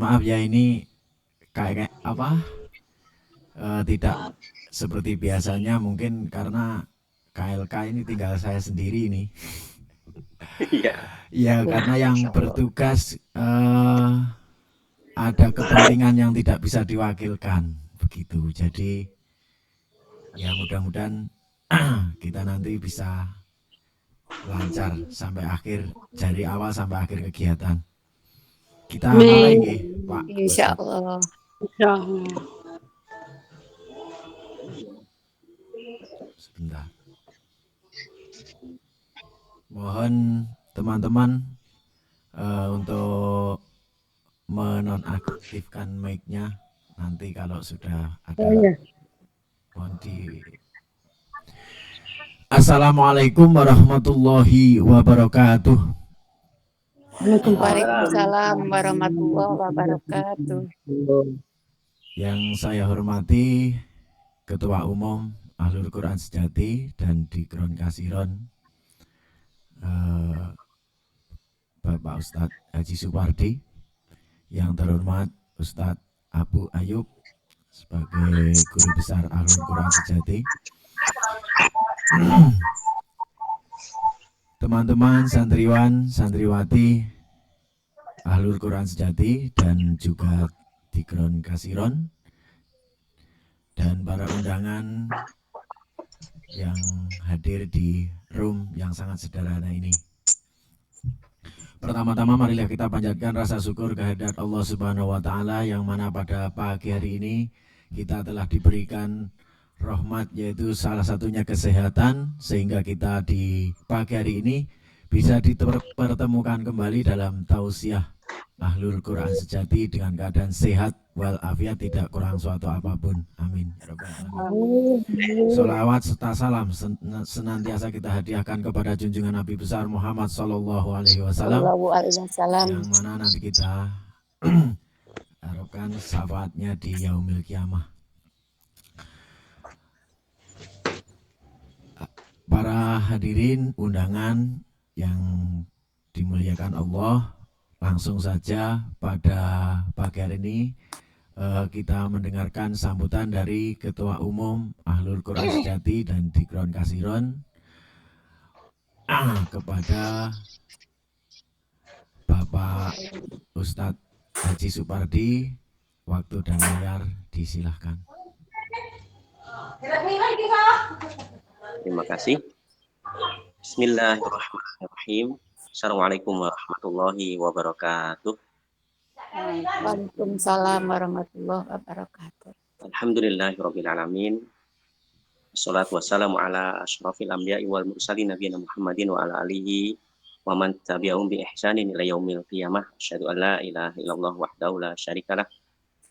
maaf ya ini kayak apa? Tidak seperti biasanya mungkin karena KLK ini tinggal saya sendiri ini. Iya, Ya Ya, karena yang Masya Allah. bertugas ada kepentingan yang tidak bisa diwakilkan begitu. Jadi ya mudah-mudahan kita nanti bisa lancar sampai akhir dari awal sampai akhir kegiatan. Kita mulai amin. nggih, Pak Insya Ustadz. Allah. Insyaallah. Sebentar. Mohon teman-teman untuk menonaktifkan mic-nya nanti kalau sudah Oh ada iya. mohon di Assalamualaikum warahmatullahi wabarakatuh. Waalaikumsalam. Waalaikumsalam warahmatullahi wabarakatuh. Yang saya hormati Ketua Umum Ahlul Quran Sejati dan Dikron Kasiron Bapak Ustadz Haji Supardi, yang terhormat Ustadz Abu Ayub sebagai Guru Besar Ahlul Quran Sejati, teman-teman santriwan, santriwati Ahlul Quran Sejati dan juga Dikron Kasiron, dan para undangan yang hadir di room yang sangat sederhana ini. Pertama-tama marilah kita panjatkan rasa syukur kehadirat Allah Subhanahu wa taala yang mana pada pagi hari ini kita telah diberikan rahmat, yaitu salah satunya kesehatan, sehingga kita di pagi hari ini bisa dipertemukan kembali dalam tausiah Ahlul Quran Sejati dengan keadaan sehat walafiat, tidak kurang suatu apapun. Amin. Amin. Salawat serta salam senantiasa kita hadiahkan kepada junjungan Nabi besar Muhammad Sallallahu Alaihi Wasallam, Sallallahu alaihi wasallam. yang mana nanti kita harapkan syafaatnya di yaumil kiamah. Para hadirin undangan yang dimuliakan Allah, langsung saja pada pagi hari ini kita mendengarkan sambutan dari Ketua Umum Ahlul Quran Sejati dan Dikron Kasiron kepada Bapak Ustadz Haji Supardi. Waktu dan layar disilahkan. Terima kasih. Bismillahirrahmanirrahim. Assalamualaikum warahmatullahi wabarakatuh. Waalaikumsalam warahmatullahi wabarakatuh. Alhamdulillahirabbil alamin. Wassalatu wassalamu ala asyrafil anbiya'i wal mursalin nabiyina Muhammadin wa ala alihi wa man tabi'ahum bi ihsanin ila yaumil qiyamah. Asyhadu an la ilaha illallah wahdahu la syarikalah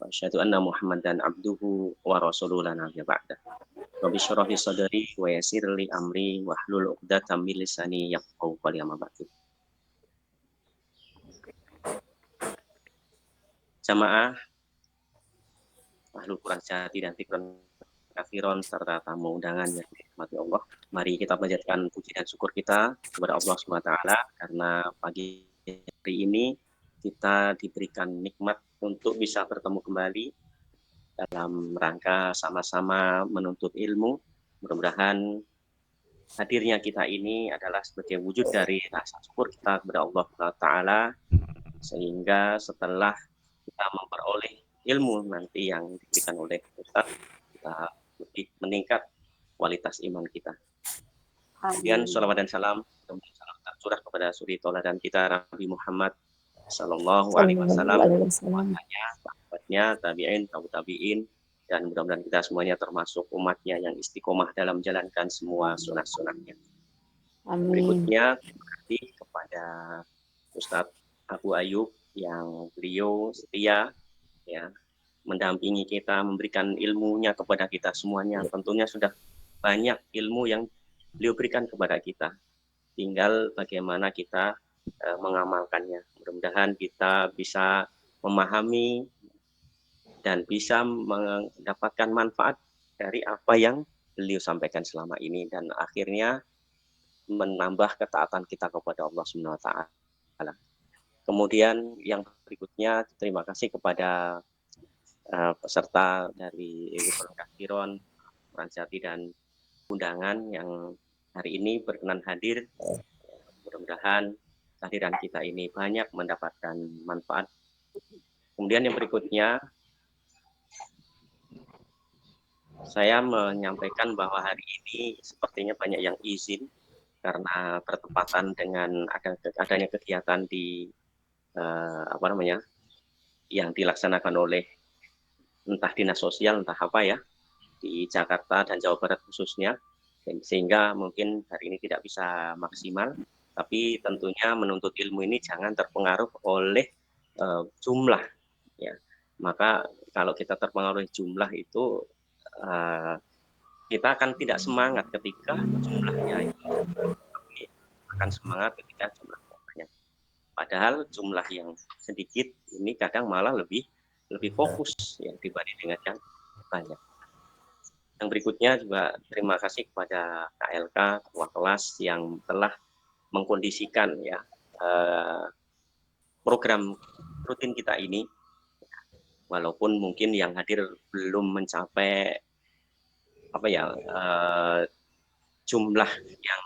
wa asyhadu anna Muhammadan abduhu wa rasuluhu la nabiyya ba'dah. Rabbi syrah li sadri wa yassir li amri wahlul 'uqdatam min lisani yafqahu qawli, amma ba'du. Jamaah Ahlul Quran Sejati dan Dikron Kasiron serta tamu undangan yang dirahmati Allah, mari kita panjatkan puji dan syukur kita kepada Allah Subhanahu wa taala karena pagi hari ini kita diberikan nikmat untuk bisa bertemu kembali dalam rangka sama-sama menuntut ilmu. Mudah-mudahan hadirnya kita ini adalah sebagai wujud dari rasa syukur kita kepada Allah Subhanahu wa taala, sehingga setelah kita memperoleh ilmu nanti yang diberikan oleh Ustaz, kita lebih meningkat kualitas iman kita. Kemudian sholawat dan salam tercurah kepada suri tauladan kita Nabi Muhammad Sallallahu Alaihi Wasallam, sahabatnya, tabi'in, tabi'in, dan mudah-mudahan kita semuanya termasuk umatnya yang istiqomah dalam menjalankan semua sunah-sunahnya. Berikutnya terima kasih kepada Ustadz Abu Ayub yang beliau setia ya mendampingi kita, memberikan ilmunya kepada kita semuanya. Tentunya sudah banyak ilmu yang beliau berikan kepada kita. Tinggal bagaimana kita mengamalkannya. Mudah-mudahan kita bisa memahami dan bisa mendapatkan manfaat dari apa yang beliau sampaikan selama ini, dan akhirnya menambah ketaatan kita kepada Allah Subhanahu wa taala. Kemudian yang berikutnya terima kasih kepada peserta dari Quran Kafiron, Quran Jati dan undangan yang hari ini berkenan hadir. Mudah-mudahan kehadiran kita ini banyak mendapatkan manfaat. Kemudian yang berikutnya, saya menyampaikan bahwa hari ini sepertinya banyak yang izin karena bertepatan dengan adanya kegiatan di yang dilaksanakan oleh entah dinas sosial entah apa ya di Jakarta dan Jawa Barat khususnya, sehingga mungkin hari ini tidak bisa maksimal. Tapi tentunya menuntut ilmu ini jangan terpengaruh oleh jumlah, ya. Maka kalau kita terpengaruh jumlah itu kita akan tidak semangat ketika jumlahnya itu, tapi akan semangat ketika jumlahnya banyak. Padahal jumlah yang sedikit ini kadang malah lebih fokus ya dibanding dengan yang banyak. Yang berikutnya juga terima kasih kepada KLK, ketua kelas yang telah mengkondisikan ya program rutin kita ini, walaupun mungkin yang hadir belum mencapai jumlah yang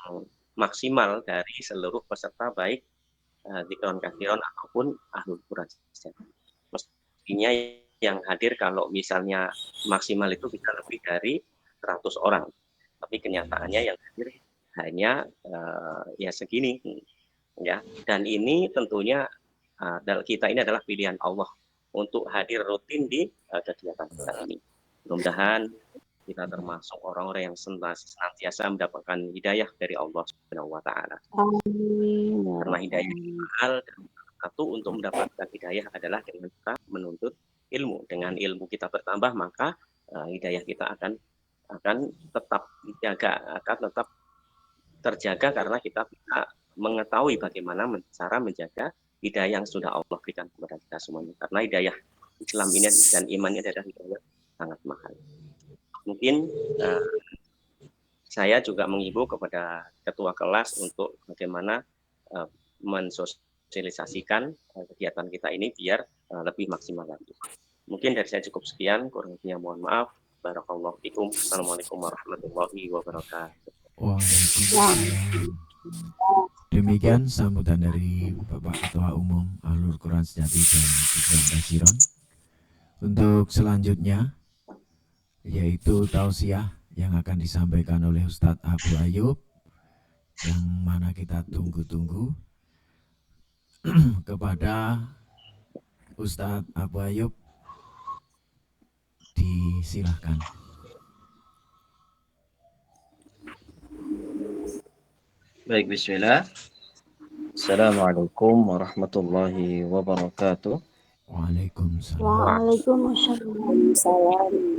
maksimal dari seluruh peserta baik Dzikron Kathiron ataupun Ahlul Quran. Mestinya yang hadir kalau misalnya maksimal itu bisa lebih dari 100 orang. Tapi kenyataannya yang hadir hanya ya segini ya. Dan ini tentunya kita ini adalah pilihan Allah untuk hadir rutin di kegiatan kita ini. Mudah-mudahan kita termasuk orang-orang yang senantiasa mendapatkan hidayah dari Allah Subhanahu wa taala. Karena hidayah hal dan satu untuk mendapatkan hidayah adalah dengan kita menuntut ilmu. Dengan ilmu kita bertambah, maka hidayah kita akan tetap dijaga, akan tetap terjaga karena kita bisa mengetahui bagaimana cara menjaga hidayah yang sudah Allah berikan kepada kita semuanya. Karena hidayah Islam ini dan iman ini adalah hidayah sangat mahal. Mungkin saya juga mengimbau kepada ketua kelas untuk bagaimana mensosialisasikan kegiatan kita ini biar lebih maksimal lagi. Mungkin dari saya cukup sekian, kurang lebihnya mohon maaf. Barakallahu fikum. Assalamualaikum warahmatullahi wabarakatuh. Waalaikumsalam. Demikian sambutan dari Bapak Ketua Umum Ahlul Quran Sejati dan Dzikron Kathiron. Untuk selanjutnya yaitu tausiah yang akan disampaikan oleh Ustadz Abu Ayub, yang mana kita tunggu-tunggu. Kepada Ustadz Abu Ayub disilahkan. Baik, bismillah. Assalamualaikum warahmatullahi wabarakatuh. Waalaikumsalam. Waalaikumsalam.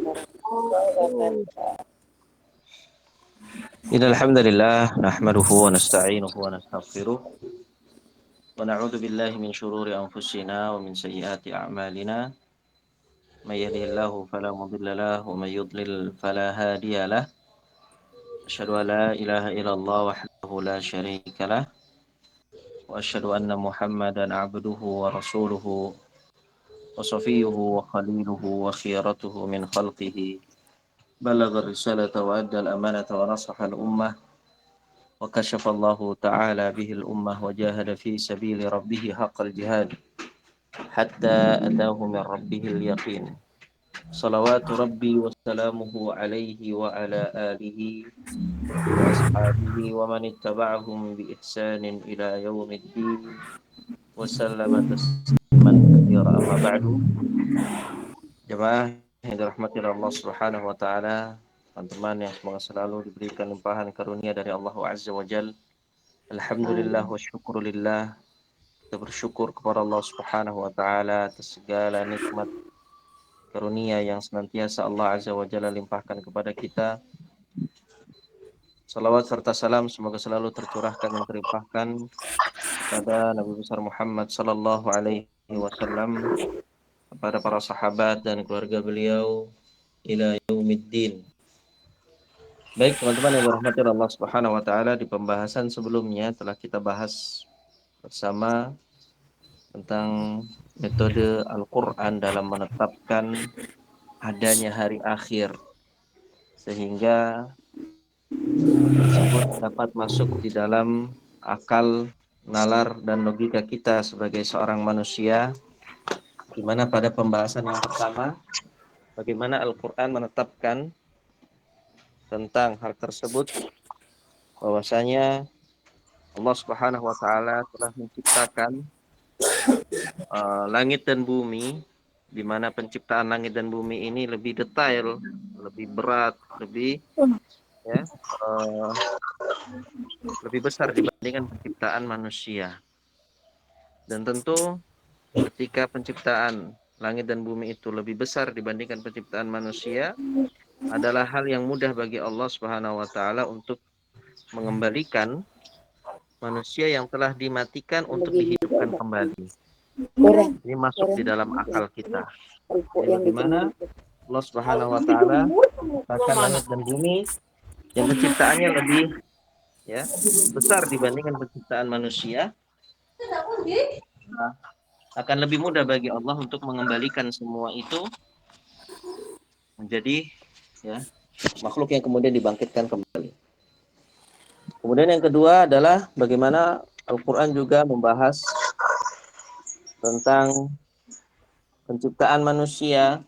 Innal hamdalillah nahmaduhu wa nasta'inuhu wa nastaghfiruh wa na'udzu billahi min shururi anfusina wa min sayyiati a'malina. May yahdihillahu fala mudilla lahu wa may yudlil fala hadiya lahu. Asyhadu an la ilaha illallah wahdahu la syarika lah wa asyhadu anna Muhammadan 'abduhu wa rasuluhu wa safiyuhu wa khaliluhu wa khiyaratuhu min khalqihi. بلغ الرسالة وأدى الأمانة ونصح الأمة وكشف الله تعالى به الأمة وجاهد في سبيل ربه حق الجهاد حتى أتاه من ربه اليقين صلوات ربي وسلامه عليه وعلى آله وأصحابه ومن اتبعهم بإحسان إلى يوم الدين وسلم تسليما كثيرا. أما بعد، jemaah yang dirahmati Allah Subhanahu wa taala, teman-teman yang semoga selalu diberikan limpahan karunia dari Allah Azza wa Jalla. Alhamdulillah wa syukurillah. Kita bersyukur kepada Allah Subhanahu wa taala atas segala nikmat karunia yang senantiasa Allah Azza wa Jalla limpahkan kepada kita. Salawat serta salam semoga selalu tercurahkan dan terlimpahkan kepada Nabi besar Muhammad sallallahu alaihi wasallam, kepada para sahabat dan keluarga beliau ila yaumiddin. Baik teman-teman yang dirahmati Allah Subhanahu wa taala, di pembahasan sebelumnya telah kita bahas bersama tentang metode Al-Quran dalam menetapkan adanya hari akhir, sehingga hal tersebut dapat masuk di dalam akal, nalar, dan logika kita sebagai seorang manusia, di mana pada pembahasan yang pertama, bagaimana Al-Quran menetapkan tentang hal tersebut, bahwasanya Allah Subhanahu wa Ta'ala telah menciptakan langit dan bumi, di mana penciptaan langit dan bumi ini lebih detail, lebih berat, lebih ya, lebih besar dibandingkan penciptaan manusia. Dan tentu ketika penciptaan langit dan bumi itu lebih besar dibandingkan penciptaan manusia, adalah hal yang mudah bagi Allah Subhanahu wa Ta'ala untuk mengembalikan manusia yang telah dimatikan untuk dihidupkan kembali. Goreng, Ini masuk di dalam akal kita. kerupuk Jadi yang bagaimana Allah Subhanahu wa Ta'ala menciptakan langit dan bumi yang penciptaannya lebih ya besar dibandingkan penciptaan manusia, akan lebih mudah bagi Allah untuk mengembalikan semua itu menjadi ya makhluk yang kemudian dibangkitkan kembali. Kemudian yang kedua adalah bagaimana Al-Quran juga membahas tentang penciptaan manusia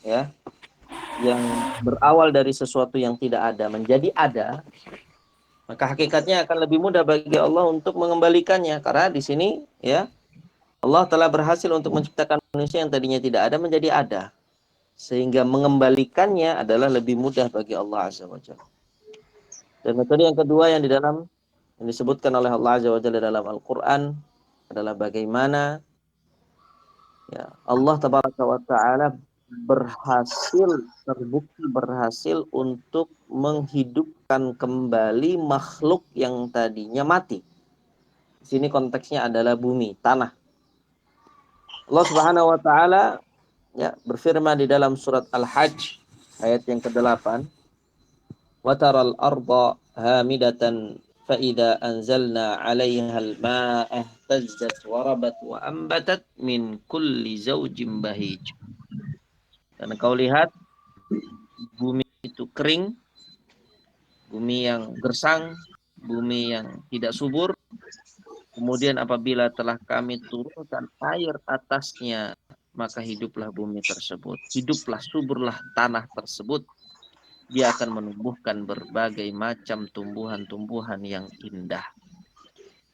ya yang berawal dari sesuatu yang tidak ada menjadi ada, maka hakikatnya akan lebih mudah bagi Allah untuk mengembalikannya, karena di sini ya Allah telah berhasil untuk menciptakan manusia yang tadinya tidak ada menjadi ada, sehingga mengembalikannya adalah lebih mudah bagi Allah Azza wa Jalla. Dan metode yang kedua yang disebutkan oleh Allah Azza wa Jalla dalam Al-Quran adalah bagaimana ya Allah Tabaraka wa Ta'ala terbukti berhasil untuk menghidupkan kembali makhluk yang tadinya mati. Di sini konteksnya adalah bumi, tanah. Allah Subhanahu wa Ta'ala ya berfirman di dalam surat Al-Hajj ayat yang ke-8, wa taral arda hamidatan fa idza anzalna 'alaiha al-ma'a ihtazzat wa rabat wa ambatat min kulli zawjin bahij. Dan kau lihat bumi itu kering, bumi yang gersang, bumi yang tidak subur. Kemudian apabila telah kami turunkan air atasnya, maka hiduplah bumi tersebut. Hiduplah, suburlah tanah tersebut. Dia akan menumbuhkan berbagai macam tumbuhan-tumbuhan yang indah.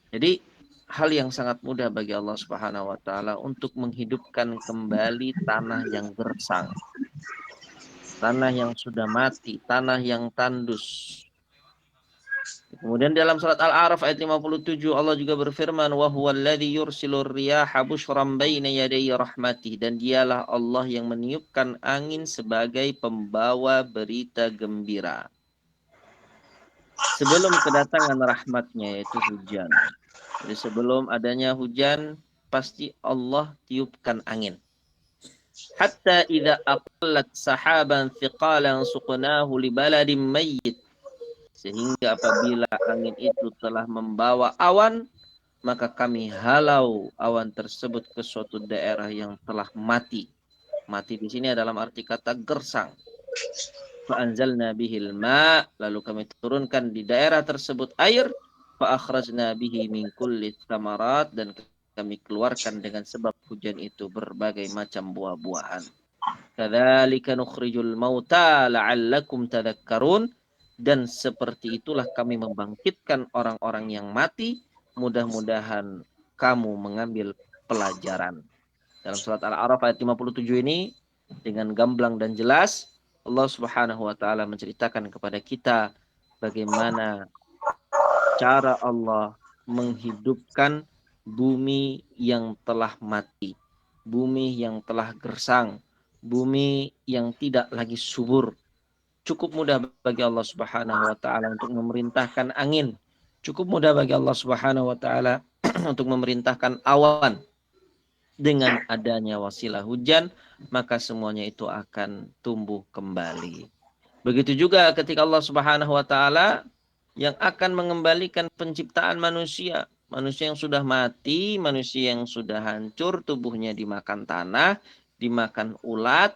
Jadi hal yang sangat mudah bagi Allah Subhanahu wa Ta'ala untuk menghidupkan kembali tanah yang gersang, tanah yang sudah mati, tanah yang tandus. Kemudian dalam surat Al-A'raf ayat 57 Allah juga berfirman, wa huwallazi yursilur riyaha busyran baina yaday rahmatih, dan dialah Allah yang meniupkan angin sebagai pembawa berita gembira sebelum kedatangan rahmatnya, yaitu hujan. Jadi sebelum adanya hujan pasti Allah tiupkan angin. Hatta idza aqallat sahaban thiqalan suqnahu li baladin mayyit, sehingga apabila angin itu telah membawa awan, maka kami halau awan tersebut ke suatu daerah yang telah mati. Mati di sini dalam arti kata gersang. Fa anzalna bihil ma, lalu kami turunkan di daerah tersebut air. Fa akhrajna bihi min kulli thamarat, dan kami keluarkan dengan sebab hujan itu berbagai macam buah-buahan. Kadzalika nukhrijul mauta la'allakum tadhakkarun, dan seperti itulah kami membangkitkan orang-orang yang mati, mudah-mudahan kamu mengambil pelajaran. Dalam surat Al-A'raf ayat 57 ini dengan gamblang dan jelas Allah Subhanahu wa Ta'ala menceritakan kepada kita bagaimana cara Allah menghidupkan bumi yang telah mati, bumi yang telah gersang, bumi yang tidak lagi subur. Cukup mudah bagi Allah Subhanahu wa Ta'ala untuk memerintahkan angin. Cukup mudah bagi Allah Subhanahu wa Ta'ala untuk memerintahkan awan. Dengan adanya wasilah hujan, maka semuanya itu akan tumbuh kembali. Begitu juga ketika Allah Subhanahu wa Ta'ala yang akan mengembalikan penciptaan manusia Manusia yang sudah mati, manusia yang sudah hancur, tubuhnya dimakan tanah, dimakan ulat,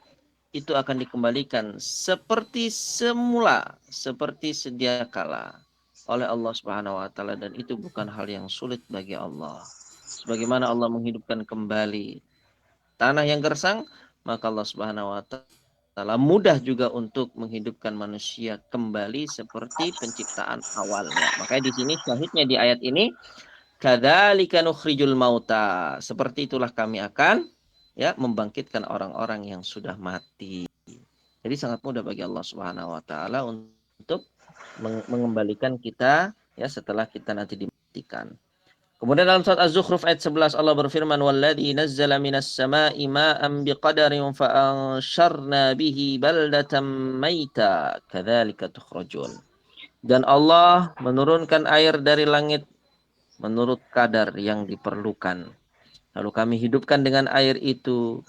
itu akan dikembalikan seperti semula, seperti sedia kala oleh Allah Subhanahu wa taala, dan itu bukan hal yang sulit bagi Allah. Sebagaimana Allah menghidupkan kembali tanah yang gersang, maka Allah Subhanahu wa taala mudah juga untuk menghidupkan manusia kembali seperti penciptaan awalnya. Makanya di sini syahidnya di ayat ini, kadzalika nukhrijul mauta. Seperti itulah kami akan membangkitkan orang-orang yang sudah mati. Jadi sangat mudah bagi Allah Subhanahu wa taala untuk mengembalikan kita setelah kita nanti dimatikan. Kemudian dalam surat Az-Zukhruf ayat 11 Allah berfirman, "Walladzi nazzala minas sama'i ma'an biqadarin fa'ansyarna bihi baldatan maita kadzalika tukhrajun." Dan Allah menurunkan air dari langit menurut kadar yang diperlukan. Lalu kami hidupkan dengan air itu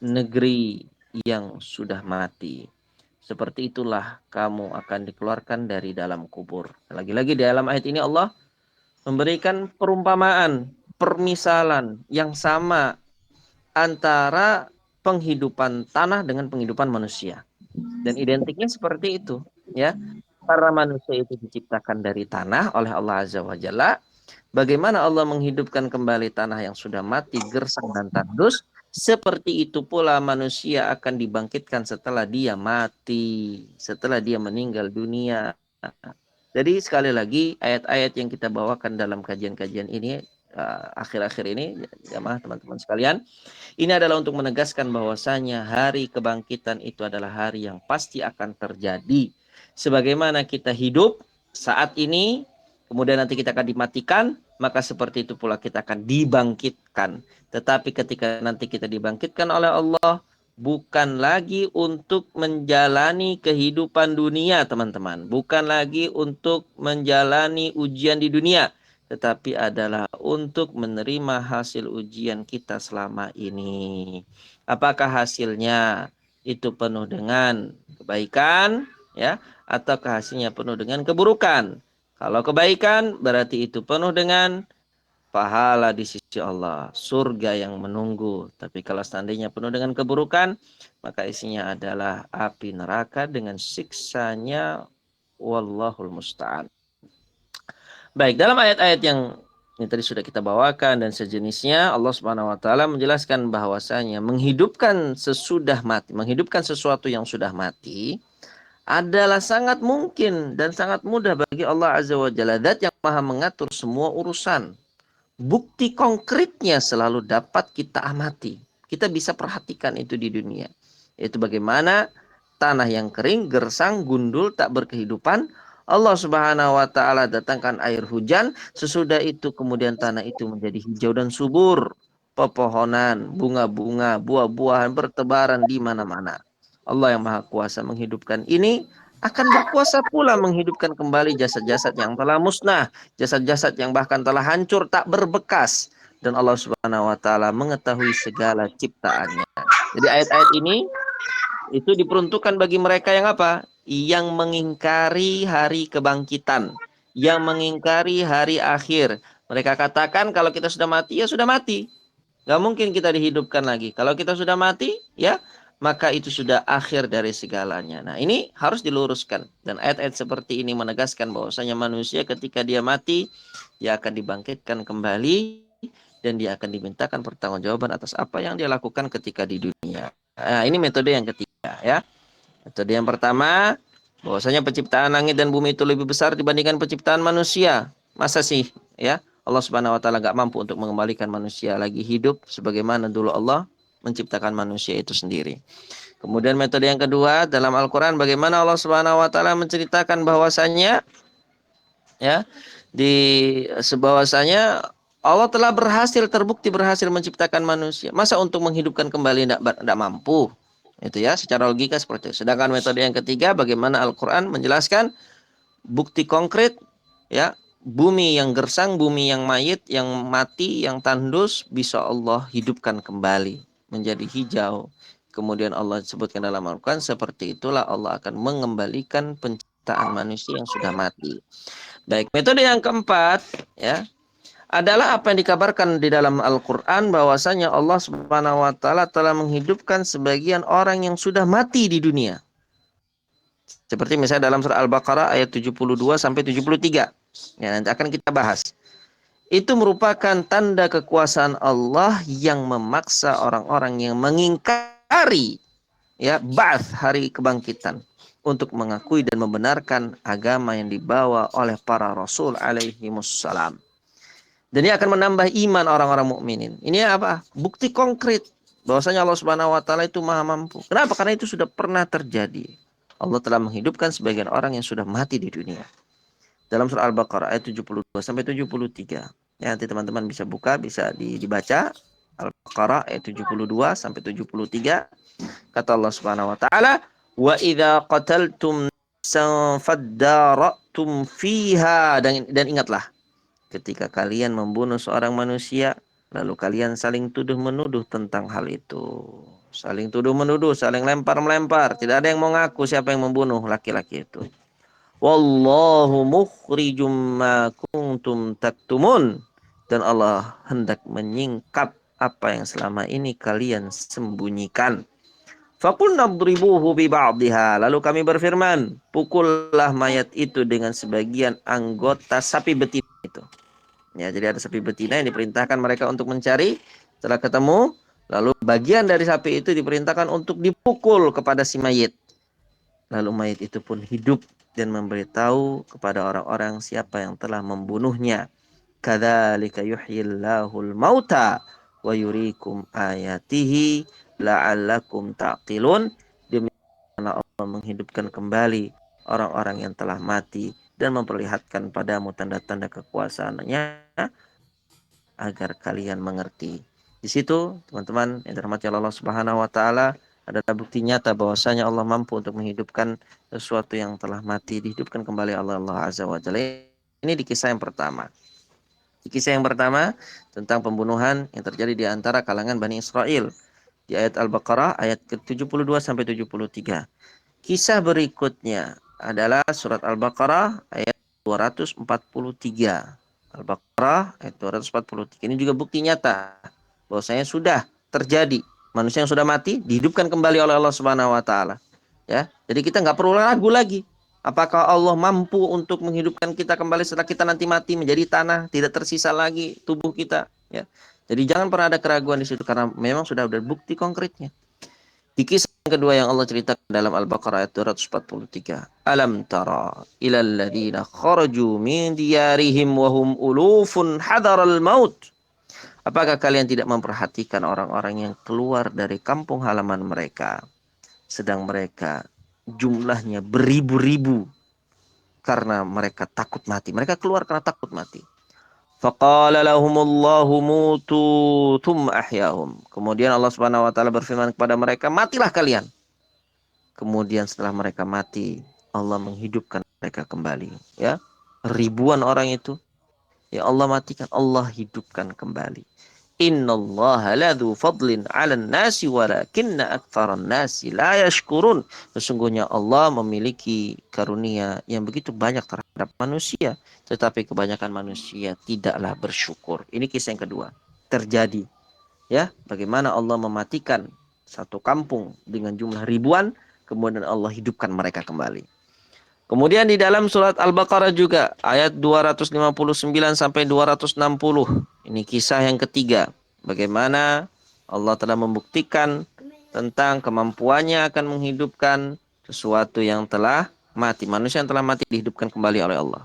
negeri yang sudah mati. Seperti itulah kamu akan dikeluarkan dari dalam kubur. Lagi-lagi di dalam ayat ini Allah memberikan perumpamaan, permisalan yang sama antara penghidupan tanah dengan penghidupan manusia. Dan identiknya seperti itu, ya. Para manusia itu diciptakan dari tanah oleh Allah Azza wa Jalla. Bagaimana Allah menghidupkan kembali tanah yang sudah mati, gersang dan tandus, seperti itu pula manusia akan dibangkitkan setelah dia mati, setelah dia meninggal dunia. Jadi sekali lagi ayat-ayat yang kita bawakan dalam kajian-kajian ini akhir-akhir ini, jamaah teman-teman sekalian, ini adalah untuk menegaskan bahwasanya hari kebangkitan itu adalah hari yang pasti akan terjadi. Sebagaimana kita hidup saat ini, kemudian nanti kita akan dimatikan, maka seperti itu pula kita akan dibangkitkan. Tetapi ketika nanti kita dibangkitkan oleh Allah, bukan lagi untuk menjalani kehidupan dunia, teman-teman. Bukan lagi untuk menjalani ujian di dunia, tetapi adalah untuk menerima hasil ujian kita selama ini. Apakah hasilnya itu penuh dengan kebaikan, ataukah hasilnya penuh dengan keburukan? Kalau kebaikan berarti itu penuh dengan pahala di sisi Allah, surga yang menunggu. Tapi kalau seandainya penuh dengan keburukan, maka isinya adalah api neraka dengan siksanya, wallahul musta'an. Baik, dalam ayat-ayat yang ini tadi sudah kita bawakan dan sejenisnya, Allah Subhanahu wa taala menjelaskan bahwasanya menghidupkan sesudah mati, menghidupkan sesuatu yang sudah mati adalah sangat mungkin dan sangat mudah bagi Allah Azza wa Jalla, Zat yang Maha mengatur semua urusan. Bukti konkretnya selalu dapat kita amati. Kita bisa perhatikan itu di dunia. Yaitu bagaimana tanah yang kering, gersang, gundul, tak berkehidupan, Allah Subhanahu wa taala datangkan air hujan, sesudah itu kemudian tanah itu menjadi hijau dan subur. Pepohonan, bunga-bunga, buah-buahan bertebaran di mana-mana. Allah yang Maha Kuasa menghidupkan ini akan berkuasa pula menghidupkan kembali jasad-jasad yang telah musnah, jasad-jasad yang bahkan telah hancur tak berbekas, dan Allah Subhanahu wa taala mengetahui segala ciptaannya. Jadi ayat-ayat ini itu diperuntukkan bagi mereka yang apa? Yang mengingkari hari kebangkitan, yang mengingkari hari akhir. Mereka katakan kalau kita sudah mati, ya sudah mati. Gak mungkin kita dihidupkan lagi. Kalau kita sudah mati, maka itu sudah akhir dari segalanya. Nah, ini harus diluruskan. Dan ayat-ayat seperti ini menegaskan bahwasanya manusia ketika dia mati, dia akan dibangkitkan kembali dan dia akan dimintakan pertanggungjawaban atas apa yang dia lakukan ketika di dunia. Nah, ini metode yang ketiga, ya. Metode yang pertama, bahwasanya penciptaan langit dan bumi itu lebih besar dibandingkan penciptaan manusia. Masa sih, Allah Subhanahu wa taala gak mampu untuk mengembalikan manusia lagi hidup sebagaimana dulu Allah menciptakan manusia itu sendiri. Kemudian metode yang kedua, dalam Al-Quran bagaimana Allah Subhanahu wa taala menceritakan bahwasanya bahwasanya Allah telah terbukti berhasil menciptakan manusia. Masa untuk menghidupkan kembali tidak mampu? Itu secara logika seperti itu. Sedangkan metode yang ketiga, bagaimana Al-Quran menjelaskan bukti konkret, bumi yang gersang, bumi yang mayit, yang mati, yang tandus, bisa Allah hidupkan kembali menjadi hijau. Kemudian Allah sebutkan dalam Al-Quran, seperti itulah Allah akan mengembalikan penciptaan manusia yang sudah mati. Baik, metode yang keempat, adalah apa yang dikabarkan di dalam Al-Quran bahwasanya Allah Subhanahu wa Ta'ala telah menghidupkan sebagian orang yang sudah mati di dunia. Seperti misalnya dalam surah Al-Baqarah ayat 72 sampai 73. Ya, nanti akan kita bahas. Itu merupakan tanda kekuasaan Allah yang memaksa orang-orang yang mengingkari ya ba'ats, hari kebangkitan, untuk mengakui dan membenarkan agama yang dibawa oleh para rasul alaihimussalam. Dan ini akan menambah iman orang-orang mukminin. Ini apa? Bukti konkret bahwasanya Allah Subhanahu wa Ta'ala itu Maha Mampu. Kenapa? Karena itu sudah pernah terjadi. Allah telah menghidupkan sebagian orang yang sudah mati di dunia. Dalam surah Al-Baqarah ayat 72 sampai 73. Ya, nanti teman-teman bisa buka, bisa dibaca. Al-Baqarah ayat 72 sampai 73. Kata Allah Subhanahu wa Ta'ala, "Wa idza qataltum nafsan faddaratum fiha." Dan ingatlah, ketika kalian membunuh seorang manusia, lalu kalian saling tuduh-menuduh tentang hal itu. Saling tuduh-menuduh, saling lempar-melempar. Tidak ada yang mau ngaku siapa yang membunuh laki-laki itu. Wallahu mukhrijum ma kuntum taktumun. Dan Allah hendak menyingkap apa yang selama ini kalian sembunyikan. Faqulna idribuhu bi ba'dihha. Lalu kami berfirman, pukullah mayat itu dengan sebagian anggota sapi betina itu. Ya, jadi ada sapi betina yang diperintahkan mereka untuk mencari. Setelah ketemu, lalu bagian dari sapi itu diperintahkan untuk dipukul kepada si mayit. Lalu mayit itu pun hidup dan memberitahu kepada orang-orang siapa yang telah membunuhnya. Kadzalika yuhyillahul mauta wa yuriikum ayatihi la'allakum ta'qilun. Demikian Allah menghidupkan kembali orang-orang yang telah mati dan memperlihatkan padamu tanda-tanda kekuasaannya agar kalian mengerti. Di situ, teman-teman yang dirahmati Allah Subhanahu wa Ta'ala, adalah bukti nyata bahwasanya Allah mampu untuk menghidupkan sesuatu yang telah mati, dihidupkan kembali Allah Azza wa Jalla. Ini di kisah yang pertama. Di kisah yang pertama tentang pembunuhan yang terjadi di antara kalangan Bani Israel. Di ayat Al-Baqarah ayat ke-72 sampai 73. Kisah berikutnya adalah surat Al-Baqarah ayat 243. Al-Baqarah ayat 243. Ini juga bukti nyata bahwasanya sudah terjadi. Manusia yang sudah mati dihidupkan kembali oleh Allah Subhanahu wa Ta'ala. Ya, jadi kita nggak perlu ragu lagi. Apakah Allah mampu untuk menghidupkan kita kembali setelah kita nanti mati menjadi tanah, tidak tersisa lagi tubuh kita. Ya, jadi jangan pernah ada keraguan di situ karena memang sudah ada bukti konkretnya. Di kisah yang kedua yang Allah ceritakan dalam Al-Baqarah ayat 243. Alam tara ilal ladzina kharaju min diyarihim wa hum ulufun hadaral maut. Apakah kalian tidak memperhatikan orang-orang yang keluar dari kampung halaman mereka, sedang mereka jumlahnya beribu-ribu karena mereka takut mati. Mereka keluar karena takut mati. Faqala lahumullahu mutu thumma ahyahum. Kemudian Allah Subhanahu wa Ta'ala berfirman kepada mereka, matilah kalian. Kemudian setelah mereka mati, Allah menghidupkan mereka kembali. Ya, ribuan orang itu, ya Allah matikan, Allah hidupkan kembali. Innallaha ladzu fadlin 'alan nasi walakinna aktsaran nasi la yashkurun. Sesungguhnya Allah memiliki karunia yang begitu banyak terhadap manusia, tetapi kebanyakan manusia tidaklah bersyukur. Ini kisah yang kedua. Terjadi. Ya, bagaimana Allah mematikan satu kampung dengan jumlah ribuan, kemudian Allah hidupkan mereka kembali. Kemudian di dalam surat Al-Baqarah juga ayat 259 sampai 260. Ini kisah yang ketiga. Bagaimana Allah telah membuktikan tentang kemampuannya akan menghidupkan sesuatu yang telah mati. Manusia yang telah mati dihidupkan kembali oleh Allah.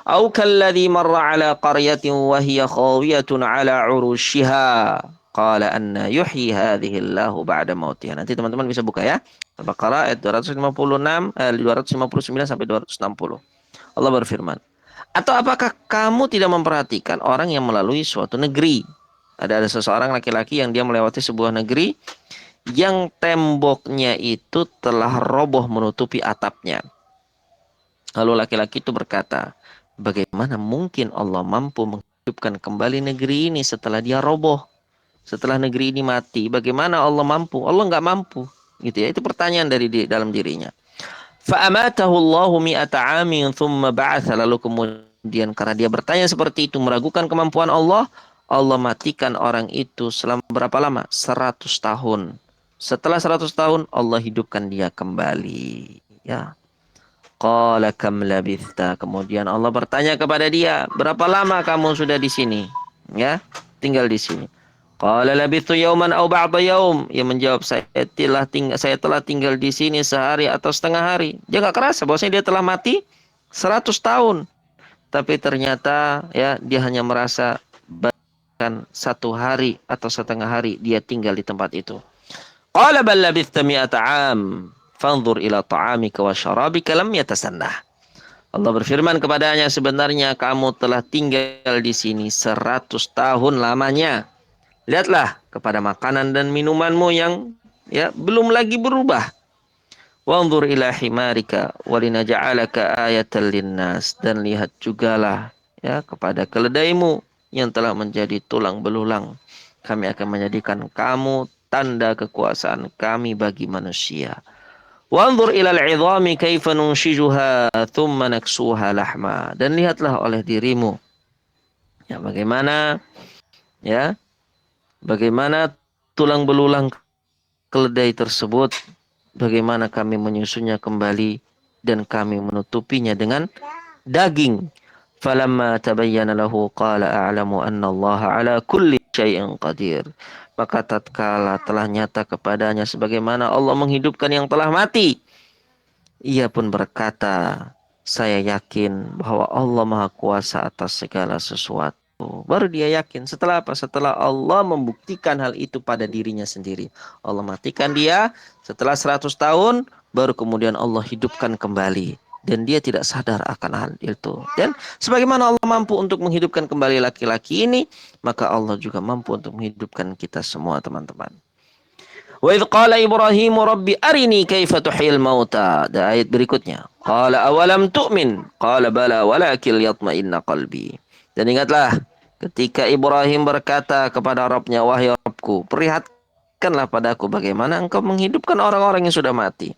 Au kalladzi marra ala qaryatin wa hiya khawiyatun ala urushiha. Qala anna yuhyi hadhihi Allahu ba'da mautiha. Nanti teman-teman bisa buka ya. Al-Baqarah ayat 259 sampai 260. Allah berfirman, atau apakah kamu tidak memperhatikan orang yang melalui suatu negeri? Ada seseorang laki-laki yang dia melewati sebuah negeri yang temboknya itu telah roboh menutupi atapnya. Lalu laki-laki itu berkata, bagaimana mungkin Allah mampu menghidupkan kembali negeri ini setelah dia roboh? Setelah negeri ini mati, bagaimana Allah mampu? Allah nggak mampu, gitu ya. Itu pertanyaan dari dalam dirinya. Fa'amatahu Allahu mi'ata 'amin thumma ba'atha. Lalu kemudian Kemudian karena dia bertanya seperti itu, meragukan kemampuan Allah, Allah matikan orang itu selama berapa lama? 100 tahun. Setelah 100 tahun, Allah hidupkan dia kembali. Ya. Qala kam labithta. Kemudian Allah bertanya kepada dia, berapa lama kamu sudah di sini? Ya, tinggal di sini. Qala labithu yauman aw ba'da yaum. Ia menjawab, saya telah tinggal di sini sehari atau setengah hari. Dia enggak kerasa bahwasanya dia telah mati 100 tahun. Tapi ternyata ya dia hanya merasa bahkan 1 hari atau setengah hari dia tinggal di tempat itu. Qala bal labithta mi'ata 'am. Fanzur ila ta'amika wa syarabika lam yatasannah. Allah berfirman kepadanya, sebenarnya kamu telah tinggal di sini 100 tahun lamanya. Lihatlah kepada makanan dan minumanmu yang ya belum lagi berubah. Wanzur ila himarika walinaj'alaka ayatan linnas, dan lihat jugalah ya kepada keledaimu yang telah menjadi tulang belulang. Kami akan menjadikan kamu tanda kekuasaan kami bagi manusia. Wanzur ila al'idhami kaifa nunshijuha thumma naksuha lahma, dan lihatlah oleh dirimu ya bagaimana tulang belulang keledai tersebut, bagaimana kami menyusunnya kembali dan kami menutupinya dengan daging. Falamma tabayyana lahu qala a'lamu anna Allah ala kulli syai'in qadir. Maka tatkala telah nyata kepadanya sebagaimana Allah menghidupkan yang telah mati, ia pun berkata, saya yakin bahwa Allah Maha Kuasa atas segala sesuatu. Baru dia yakin. Setelah apa? Setelah Allah membuktikan hal itu pada dirinya sendiri. Allah matikan dia setelah 100 tahun, baru kemudian Allah hidupkan kembali. Dan dia tidak sadar akan hal itu. Dan sebagaimana Allah mampu untuk menghidupkan kembali laki-laki ini, maka Allah juga mampu untuk menghidupkan kita semua, teman-teman. Wa idh qala Ibrahim rabbi arini kaifa tuhyil mauta. Dan ayat berikutnya, qala awalam tu'min? Qala bala walakin liyatma'inna qalbi. Dan ingatlah ketika Ibrahim berkata kepada Rabbnya, wahai Rabbku, perlihatkanlah padaku bagaimana engkau menghidupkan orang-orang yang sudah mati.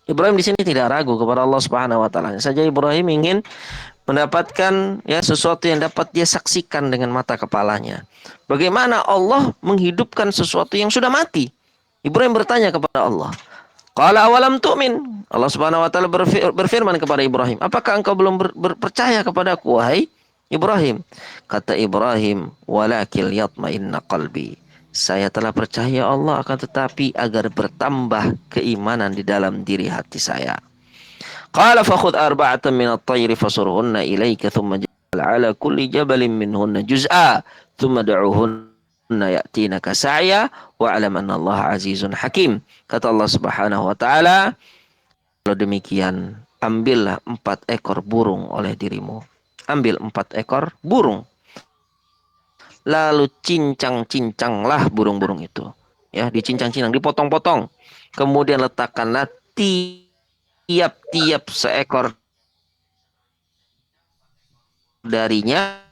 Ibrahim di sini tidak ragu kepada Allah Subhanahu wa taala. Saja Ibrahim ingin mendapatkan ya sesuatu yang dapat dia saksikan dengan mata kepalanya. Bagaimana Allah menghidupkan sesuatu yang sudah mati? Ibrahim bertanya kepada Allah. Qala awalam tu'min? Allah Subhanahu wa taala berfirman kepada Ibrahim, apakah engkau belum percaya kepadaku wahai Ibrahim? Kata Ibrahim, walakin yatma'inna qalbi. Saya telah percaya Allah, akan tetapi agar bertambah keimanan di dalam diri hati saya. Qala fakhudh arba'atan min at-tayri fasurhunna ilayka thumma ja'al 'ala kulli jabalin minhunna juz'a thumma da'uhunna ya'tinaka sa'ya wa'lam anna Allah 'azizun hakim. Kata Allah Subhanahu wa taala, kalau demikian ambillah 4 ekor burung oleh dirimu. Ambil 4 ekor burung. Lalu cincang-cincanglah burung-burung itu. Ya, dicincang-cincang, dipotong-potong. Kemudian letakkanlah tiap-tiap seekor darinya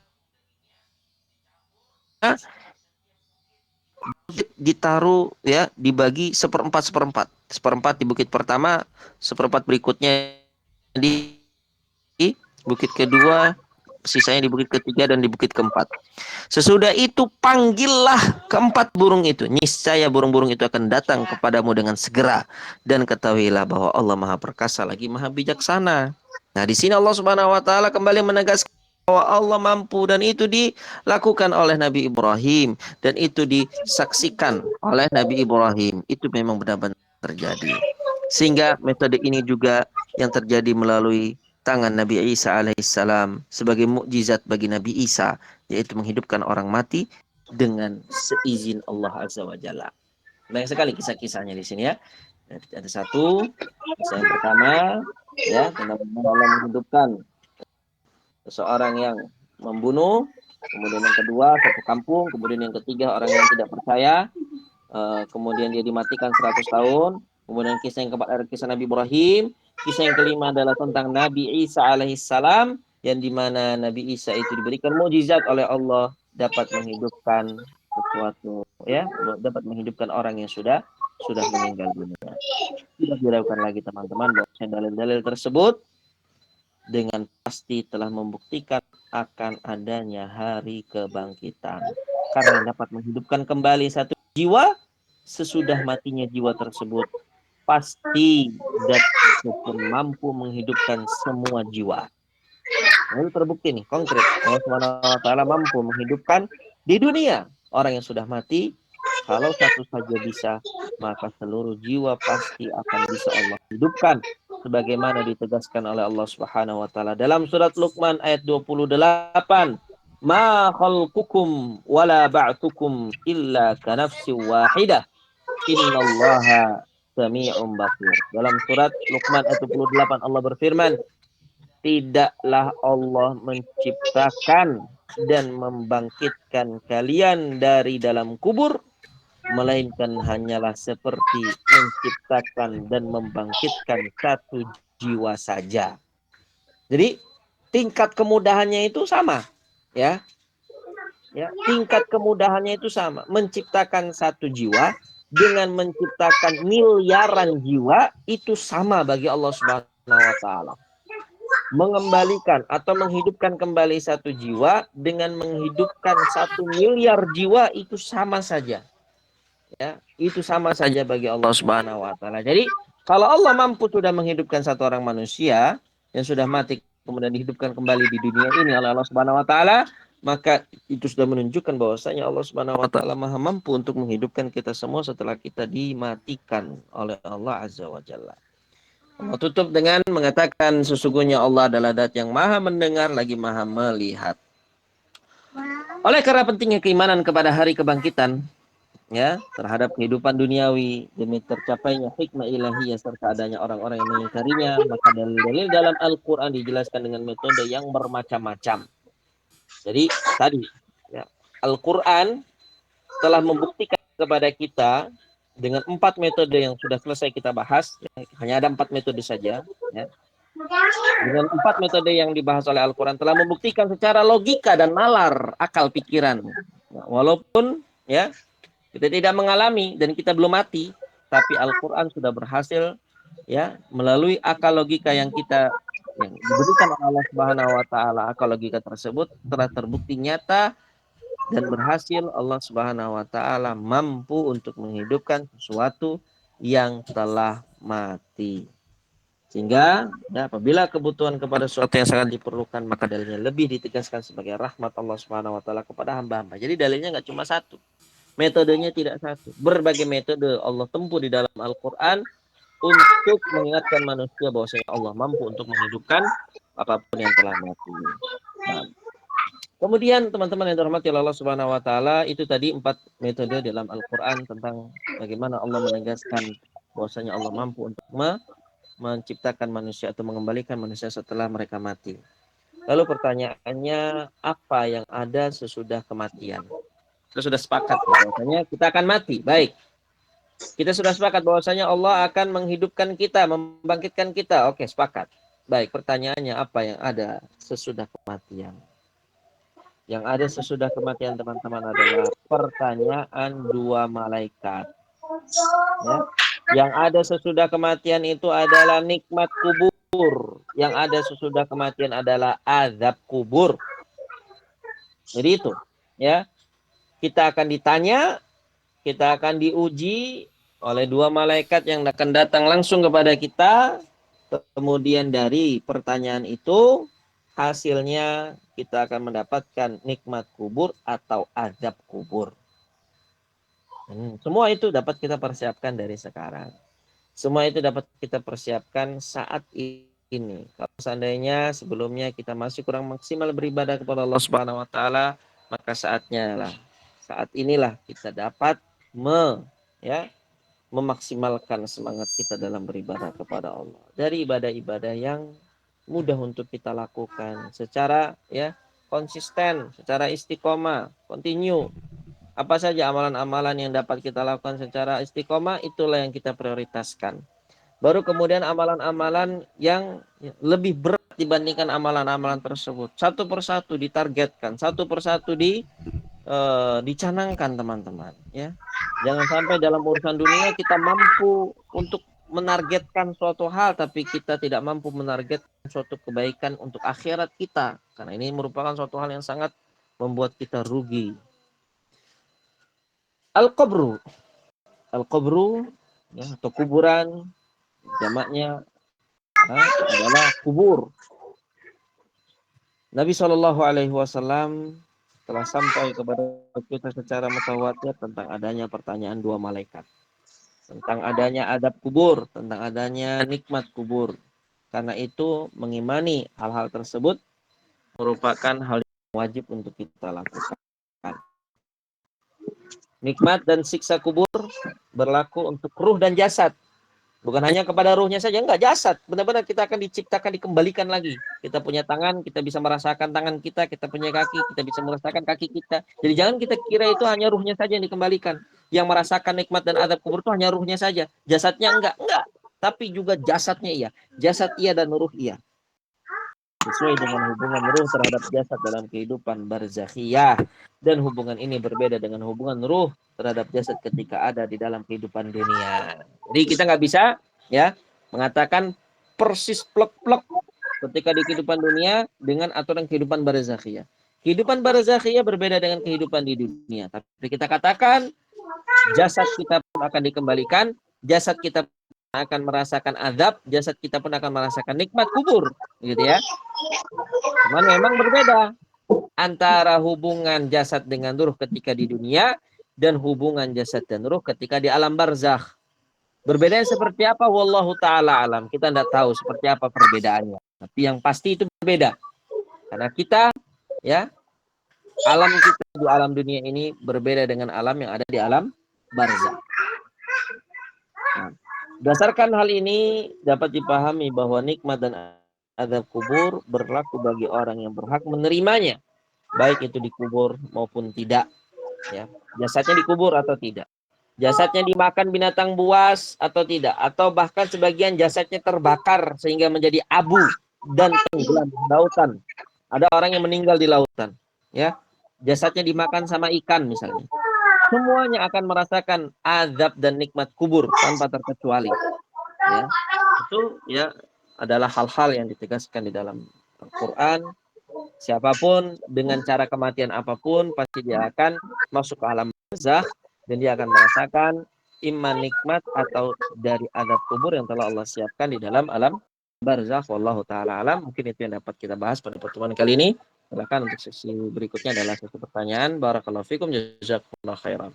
ditaruh ya, dibagi seperempat di bukit pertama, seperempat berikutnya di bukit kedua, sisanya di bukit ketiga dan di bukit keempat. Sesudah itu panggillah keempat burung itu, niscaya burung-burung itu akan datang kepadamu dengan segera, dan ketahuilah bahwa Allah Maha Perkasa lagi Maha Bijaksana. Nah, di sini Allah Subhanahu wa taala kembali menegaskan bahwa Allah mampu, dan itu dilakukan oleh Nabi Ibrahim, dan itu disaksikan oleh Nabi Ibrahim. Itu memang benar-benar terjadi. Sehingga metode ini juga yang terjadi melalui tangan Nabi Isa alaihissalam sebagai mukjizat bagi Nabi Isa, yaitu menghidupkan orang mati dengan seizin Allah Azza wa Jalla. Banyak sekali kisah-kisahnya di sini ya. Ada satu kisah yang pertama ya, tentang Allah menghidupkan seseorang yang membunuh, kemudian yang kedua satu kampung, kemudian yang ketiga orang yang tidak percaya, kemudian dia dimatikan 100 tahun, kemudian kisah yang keempat adalah kisah Nabi Ibrahim, kisah yang kelima adalah tentang Nabi Isa alaihissalam, yang dimana Nabi Isa itu diberikan mukjizat oleh Allah dapat menghidupkan sesuatu ya, dapat menghidupkan orang yang sudah meninggal dunia. Tidak diragukan lagi teman-teman bahwa dalil-dalil tersebut dengan pasti telah membuktikan akan adanya hari kebangkitan. Karena dapat menghidupkan kembali satu jiwa sesudah matinya jiwa tersebut, pasti dan pun mampu menghidupkan semua jiwa. Nah, itu terbukti nih, konkret. Allah Subhanahu wa taala mampu menghidupkan di dunia orang yang sudah mati. Kalau satu saja bisa, maka seluruh jiwa pasti akan bisa Allah hidupkan sebagaimana ditegaskan oleh Allah Subhanahu wa taala dalam surat Luqman ayat 28. Ma khalqukum wala ba'thukum illa kanafsin wahidah. Innallaha sami'un basir. Dalam surat Luqman ayat 28 Allah berfirman, tidaklah Allah menciptakan dan membangkitkan kalian dari dalam kubur, melainkan hanyalah seperti menciptakan dan membangkitkan satu jiwa saja. Jadi tingkat kemudahannya itu sama, ya. Ya, tingkat kemudahannya itu sama. Menciptakan satu jiwa dengan menciptakan miliaran jiwa itu sama bagi Allah Subhanahu wa taala. Mengembalikan atau menghidupkan kembali satu jiwa dengan menghidupkan 1 miliar jiwa itu sama saja. Ya, itu sama saja bagi Allah Subhanahu wa taala. Jadi, kalau Allah mampu sudah menghidupkan satu orang manusia yang sudah mati kemudian dihidupkan kembali di dunia ini oleh Allah Subhanahu wa taala, maka itu sudah menunjukkan bahwasanya Allah Subhanahu wa taala Maha mampu untuk menghidupkan kita semua setelah kita dimatikan oleh Allah Azza wa Jalla. Allah tutup dengan mengatakan sesungguhnya Allah adalah zat yang maha mendengar lagi maha melihat. Oleh karena pentingnya keimanan kepada hari kebangkitan, ya, terhadap kehidupan duniawi demi tercapainya hikmah ilahiyah serta adanya orang-orang yang mengingkarinya, maka dalil-dalil dalam Al-Qur'an dijelaskan dengan metode yang bermacam-macam. Jadi tadi, ya, Al-Qur'an telah membuktikan kepada kita dengan 4 metode yang sudah selesai kita bahas, ya, hanya ada 4 metode saja, ya. Dengan 4 metode yang dibahas oleh Al-Quran telah membuktikan secara logika dan nalar akal pikiran. Nah, walaupun ya kita tidak mengalami dan kita belum mati, tapi Al-Quran sudah berhasil ya melalui akal logika yang kita yang diberikan oleh Allah Subhanahu wa taala. Akal logika tersebut telah terbukti nyata dan berhasil Allah Subhanahu wa taala mampu untuk menghidupkan sesuatu yang telah mati. Sehingga ya, apabila kebutuhan kepada sesuatu yang sangat diperlukan, maka dalilnya lebih ditegaskan sebagai rahmat Allah Subhanahu wa taala kepada hamba-hamba. Jadi dalilnya nggak cuma satu. Metodenya tidak satu. Berbagai metode Allah tempuh di dalam Al-Qur'an untuk mengingatkan manusia bahwasanya Allah mampu untuk menghidupkan apapun yang telah mati. Nah, kemudian teman-teman yang dirahmati Allah Subhanahu wa taala, itu tadi 4 metode dalam Al-Qur'an tentang bagaimana Allah menegaskan bahwasanya Allah mampu untuk menciptakan manusia atau mengembalikan manusia setelah mereka mati. Lalu pertanyaannya, apa yang ada sesudah kematian? Kita sudah sepakat bahwasanya kita akan mati. Baik. Kita sudah sepakat bahwasanya Allah akan menghidupkan kita, membangkitkan kita. Oke, sepakat. Baik, pertanyaannya apa yang ada sesudah kematian? Yang ada sesudah kematian teman-teman adalah pertanyaan 2 malaikat. Ya. Yang ada sesudah kematian itu adalah nikmat kubur. Yang ada sesudah kematian adalah azab kubur. Jadi itu, ya. Kita akan ditanya, kita akan diuji oleh 2 malaikat yang akan datang langsung kepada kita. Kemudian dari pertanyaan itu, hasilnya kita akan mendapatkan nikmat kubur atau azab kubur. Semua itu dapat kita persiapkan dari sekarang. Semua itu dapat kita persiapkan saat ini. Kalau seandainya sebelumnya kita masih kurang maksimal beribadah kepada Allah Subhanahu wa taala, maka saat inilah kita dapat memaksimalkan semangat kita dalam beribadah kepada Allah. Dari ibadah-ibadah yang mudah untuk kita lakukan secara konsisten, secara istiqomah, continue. Apa saja amalan-amalan yang dapat kita lakukan secara istiqomah, itulah yang kita prioritaskan. Baru kemudian amalan-amalan yang lebih berat dibandingkan amalan-amalan tersebut. Satu persatu ditargetkan, satu persatu dicanangkan teman-teman. Ya, jangan sampai dalam urusan dunia kita mampu untuk menargetkan suatu hal tapi kita tidak mampu menargetkan suatu kebaikan untuk akhirat kita, karena ini merupakan suatu hal yang sangat membuat kita rugi. Al-qabru, al-qabru ya, atau kuburan, jamaknya adalah kubur. Nabi Shallallahu Alaihi Wasallam telah sampai kepada kita secara mutawatir tentang adanya pertanyaan dua malaikat, tentang adanya adab kubur, tentang adanya nikmat kubur. Karena itu mengimani hal-hal tersebut merupakan hal yang wajib untuk kita lakukan. Nikmat dan siksa kubur berlaku untuk ruh dan jasad. Bukan hanya kepada ruhnya saja, enggak, jasad. Benar-benar kita akan diciptakan, dikembalikan lagi. Kita punya tangan, kita bisa merasakan tangan kita punya kaki, kita bisa merasakan kaki kita. Jadi jangan kita kira itu hanya ruhnya saja yang dikembalikan. Yang merasakan nikmat dan adab kubur itu hanya ruhnya saja. Jasadnya enggak. Tapi juga jasadnya iya. Jasad iya dan ruh iya. Sesuai dengan hubungan ruh terhadap jasad dalam kehidupan barzakhiyah, dan hubungan ini berbeda dengan hubungan ruh terhadap jasad ketika ada di dalam kehidupan dunia. Jadi kita nggak bisa ya mengatakan persis plek-plek ketika di kehidupan dunia dengan aturan kehidupan barzakhiyah. Kehidupan barzakhiyah berbeda dengan kehidupan di dunia, tapi kita katakan jasad kita pun akan dikembalikan, jasad kita akan merasakan azab, jasad kita pun akan merasakan nikmat kubur, gitu ya. Cuman memang berbeda antara hubungan jasad dengan ruh ketika di dunia dan hubungan jasad dan ruh ketika di alam barzakh. Berbedanya seperti apa? Wallahu ta'ala alam. Kita tidak tahu seperti apa perbedaannya. Tapi yang pasti itu berbeda. Karena kita, ya, alam kita di alam dunia ini berbeda dengan alam yang ada di alam barzakh. Nah, berdasarkan hal ini dapat dipahami bahwa nikmat dan azab kubur berlaku bagi orang yang berhak menerimanya, baik itu dikubur maupun tidak. Ya, jasadnya dikubur atau tidak, jasadnya dimakan binatang buas atau tidak, atau bahkan sebagian jasadnya terbakar sehingga menjadi abu dan tenggelam di lautan. Ada orang yang meninggal di lautan, ya, jasadnya dimakan sama ikan misalnya. Semuanya akan merasakan azab dan nikmat kubur tanpa terkecuali. Ya, itu ya adalah hal-hal yang ditegaskan di dalam Al-Quran. Siapapun dengan cara kematian apapun pasti dia akan masuk ke alam barzakh dan dia akan merasakan iman nikmat atau dari azab kubur yang telah Allah siapkan di dalam alam barzakh. Wallahu ta'ala alam. Mungkin itu yang dapat kita bahas pada pertemuan kali ini. Silakan untuk sesi berikutnya adalah sesi pertanyaan. Barakallahu fikum, jazakumullah khairan.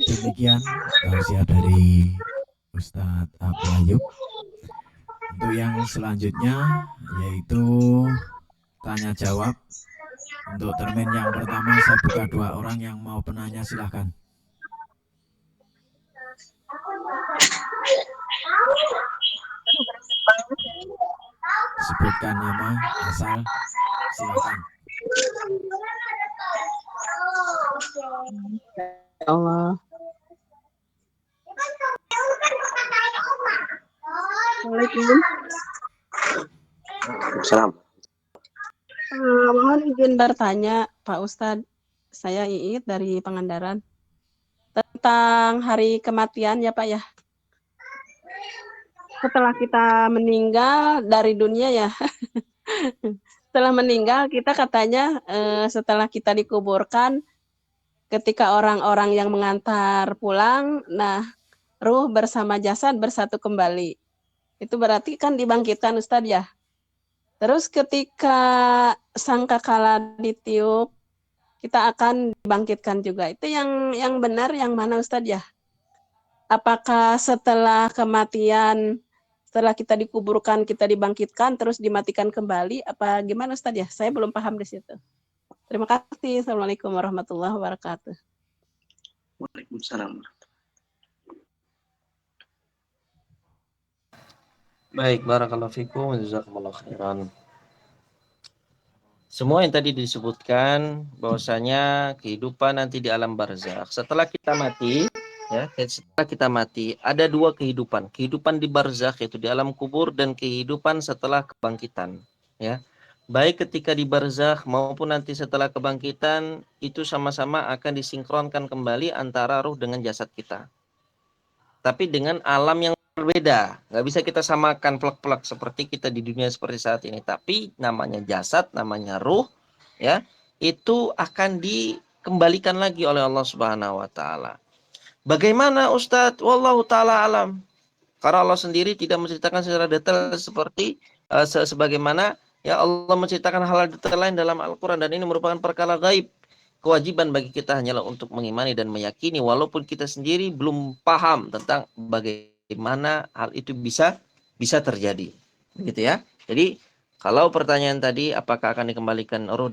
Demikian tausiah dari Ustadz Abu Ayyub. Untuk yang selanjutnya yaitu tanya jawab. Untuk termin yang pertama saya buka 2 orang yang mau penanya, silahkan. Sebutkan nama, asal, silahkan. Allah. Assalamualaikum. Salam. Mohon izin bertanya, Pak Ustadz. Saya Iit dari Pangandaran. Tentang hari kematian ya Pak ya. Setelah kita meninggal dari dunia ya. Setelah meninggal kita katanya setelah kita dikuburkan, ketika orang-orang yang mengantar pulang, nah ruh bersama jasad bersatu kembali. Itu berarti kan dibangkitkan Ustadz ya. Terus ketika sangkakala ditiup, kita akan dibangkitkan juga. Itu yang benar yang mana Ustadz ya? Apakah setelah kematian, setelah kita dikuburkan, kita dibangkitkan, terus dimatikan kembali? Apa gimana Ustadz ya? Saya belum paham di situ. Terima kasih. Assalamualaikum warahmatullahi wabarakatuh. Waalaikumsalam. Baik, barakallahu fikum, jazakumullah khairan. Semua yang tadi disebutkan bahwasanya kehidupan nanti di alam barzakh setelah kita mati, ya, setelah kita mati ada 2 kehidupan. Kehidupan di barzakh yaitu di alam kubur dan kehidupan setelah kebangkitan, ya. baik ketika di barzakh maupun nanti setelah kebangkitan, itu sama-sama akan disinkronkan kembali antara ruh dengan jasad kita. Tapi dengan alam yang berbeda. Nggak bisa kita samakan plek-plek seperti kita di dunia seperti saat ini. Tapi namanya jasad, namanya ruh, ya, itu akan dikembalikan lagi oleh Allah Subhanahu wa taala. Bagaimana Ustadz? Wallahu taala alam. Karena Allah sendiri tidak menceritakan secara detail seperti sebagaimana ya Allah menceritakan hal detail lain dalam Al-Quran, dan ini merupakan perkara gaib. Kewajiban bagi kita hanyalah untuk mengimani dan meyakini walaupun kita sendiri belum paham tentang bagaimana hal itu bisa terjadi. Begitu ya. Jadi kalau pertanyaan tadi apakah akan dikembalikan ruh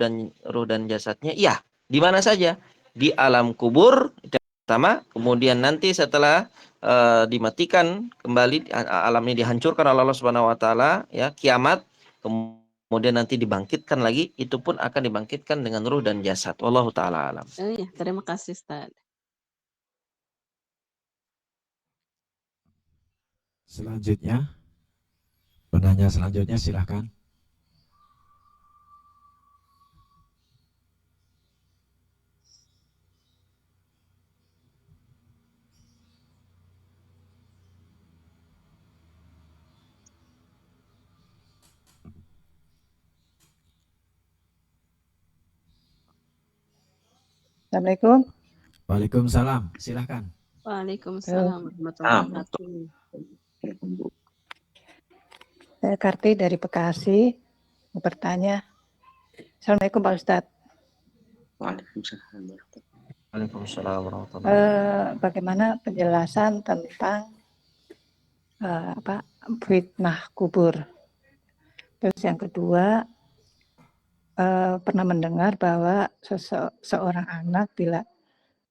dan jasadnya? Iya, di mana saja? Di alam kubur itu yang pertama, kemudian nanti setelah dimatikan kembali, alam ini dihancurkan oleh Allah Subhanahu wa taala, ya, kiamat, kemudian nanti dibangkitkan lagi, itu pun akan dibangkitkan dengan ruh dan jasad. Wallahu taala alam. Iya, terima kasih Ustaz. Selanjutnya, penanya selanjutnya silahkan. Assalamualaikum. Waalaikumsalam, silahkan. Waalaikumsalam warahmatullahi wabarakatuh. Saya Karti dari Bekasi. Mau bertanya. Assalamualaikum Pak Ustadz. Waalaikumsalam warahmatullahi wabarakatuh. Bagaimana penjelasan tentang fitnah kubur? Terus yang kedua, pernah mendengar bahwa seorang anak bila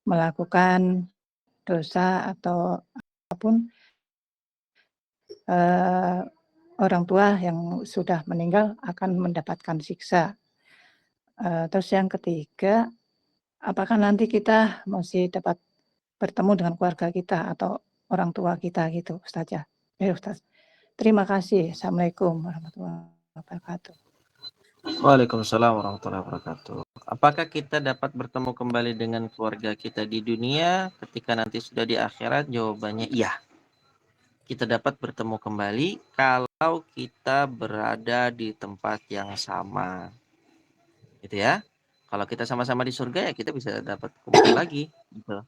melakukan dosa atau apapun, orang tua yang sudah meninggal akan mendapatkan siksa. Terus yang ketiga, apakah nanti kita masih dapat bertemu dengan keluarga kita atau orang tua kita gitu, Ustazah? Ustaz. Terima kasih. Assalamualaikum warahmatullahi wabarakatuh. Waalaikumsalam warahmatullahi wabarakatuh. Apakah kita dapat bertemu kembali dengan keluarga kita di dunia ketika nanti sudah di akhirat? Jawabannya iya. Kita dapat bertemu kembali kalau kita berada di tempat yang sama. Gitu ya. Kalau kita sama-sama di surga ya kita bisa dapat kumpul lagi gitu.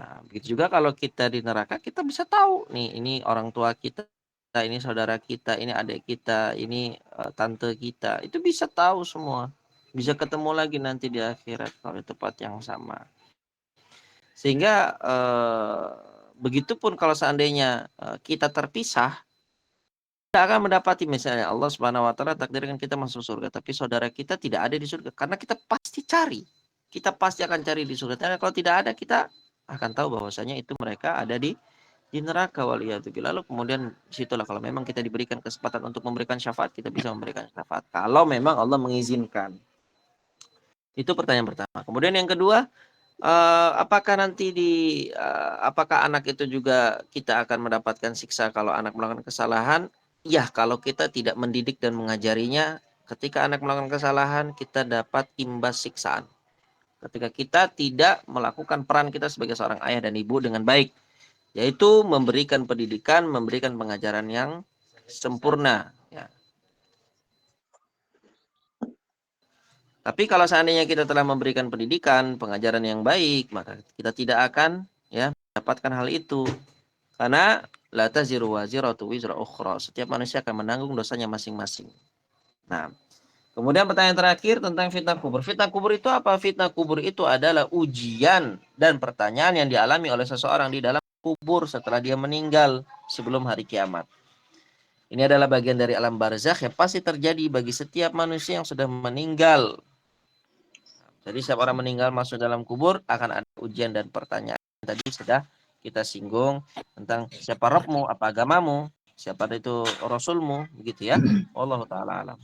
Nah, begitu juga kalau kita di neraka, kita bisa tahu nih, ini orang tua kita, ini saudara kita, ini adik kita, ini tante kita. Itu bisa tahu semua. Bisa ketemu lagi nanti di akhirat kalau di tempat yang sama. Sehingga begitupun kalau seandainya kita terpisah, kita akan mendapati misalnya Allah Subhanahu wa taala takdirkan kita masuk surga, tapi saudara kita tidak ada di surga, karena kita pasti cari. Kita pasti akan cari di surga. Karena kalau tidak ada, kita akan tahu bahwasanya itu mereka ada di neraka, waliyadzubillah. Lalu kemudian situlah kalau memang kita diberikan kesempatan untuk memberikan syafaat, kita bisa memberikan syafaat kalau memang Allah mengizinkan. Itu pertanyaan pertama. Kemudian yang kedua, apakah nanti apakah anak itu juga kita akan mendapatkan siksa kalau anak melakukan kesalahan? Ya, kalau kita tidak mendidik dan mengajarinya, ketika anak melakukan kesalahan, kita dapat imbas siksaan. Ketika kita tidak melakukan peran kita sebagai seorang ayah dan ibu dengan baik, yaitu memberikan pendidikan, memberikan pengajaran yang sempurna. Ya. Tapi kalau seandainya kita telah memberikan pendidikan, pengajaran yang baik, maka kita tidak akan mendapatkan hal itu. Karena la taziru waziratu wizra ukhra. Setiap manusia akan menanggung dosanya masing-masing. Nah, kemudian pertanyaan terakhir tentang fitnah kubur. Fitnah kubur itu apa? Fitnah kubur itu adalah ujian dan pertanyaan yang dialami oleh seseorang di dalam kubur setelah dia meninggal sebelum hari kiamat. Ini adalah bagian dari alam barzakh yang pasti terjadi bagi setiap manusia yang sudah meninggal. Jadi setiap orang meninggal masuk dalam kubur akan ada ujian dan pertanyaan. Tadi sudah kita singgung tentang siapa Rabbmu, apa agamamu, siapa itu Rasulmu, begitu ya. Wallahu ta'ala alam.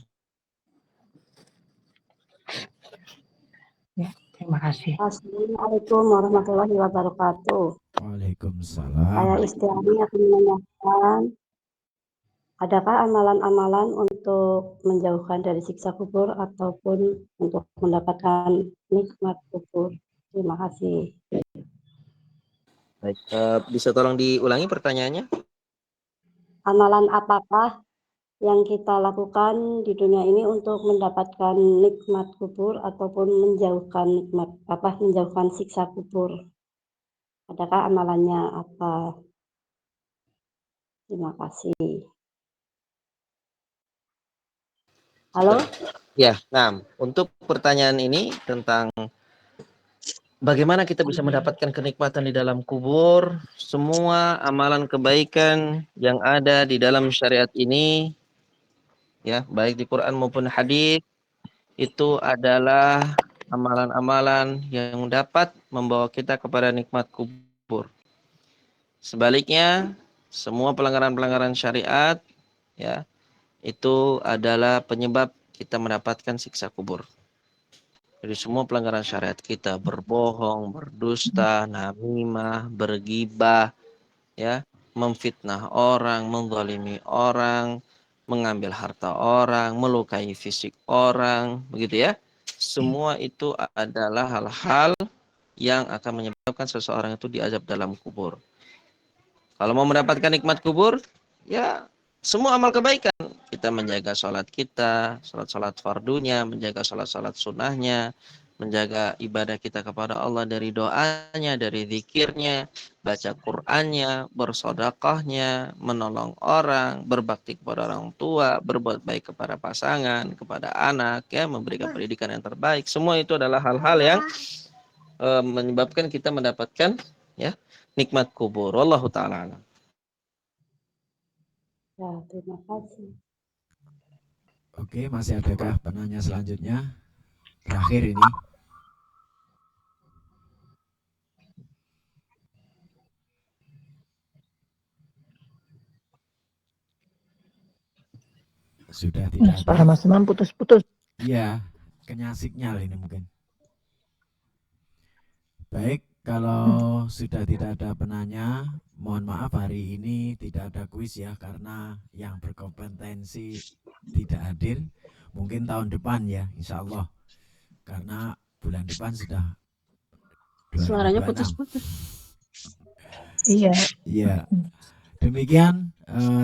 Ya, terima kasih. Assalamualaikum warahmatullahi wabarakatuh. Waalaikumsalam. Saya Istiani akan menanyakan, adakah amalan-amalan untuk untuk menjauhkan dari siksa kubur ataupun untuk mendapatkan nikmat kubur? Terima kasih. Baik, bisa tolong diulangi pertanyaannya? Amalan apakah yang kita lakukan di dunia ini untuk mendapatkan nikmat kubur ataupun menjauhkan siksa kubur? Adakah amalannya apa? Terima kasih. Halo? Ya, nah, untuk pertanyaan ini tentang bagaimana kita bisa mendapatkan kenikmatan di dalam kubur, semua amalan kebaikan yang ada di dalam syariat ini, ya, baik di Quran maupun hadis, itu adalah amalan-amalan yang dapat membawa kita kepada nikmat kubur. Sebaliknya, semua pelanggaran-pelanggaran syariat, ya, itu adalah penyebab kita mendapatkan siksa kubur. Jadi semua pelanggaran syariat kita, berbohong, berdusta, namimah, bergibah, ya, memfitnah orang, menzalimi orang, mengambil harta orang, melukai fisik orang, begitu ya. Semua itu adalah hal-hal yang akan menyebabkan seseorang itu diazab dalam kubur. Kalau mau mendapatkan nikmat kubur, ya semua amal kebaikan. Kita menjaga sholat kita, sholat-sholat fardunya, menjaga sholat-sholat sunnahnya, menjaga ibadah kita kepada Allah dari doanya, dari zikirnya, baca Qur'annya, bersodakahnya, menolong orang, berbakti kepada orang tua, berbuat baik kepada pasangan, kepada anak, ya, memberikan pendidikan yang terbaik. Semua itu adalah hal-hal yang menyebabkan kita mendapatkan, ya, nikmat kubur. Wallahu ta'ala alam. Ya, terima kasih. Oke, masih adakah penanya selanjutnya? Terakhir ini. Sudah tidak Suara ada. Mas Imam putus-putus. Iya, kena sinyal ini mungkin. Baik, kalau sudah tidak ada penanya, mohon maaf hari ini tidak ada kuis ya, karena yang berkompetensi tidak hadir. Mungkin tahun depan ya, insya Allah. Karena bulan depan sudah Suaranya 2026. putus-putus. Iya, Iya, demikian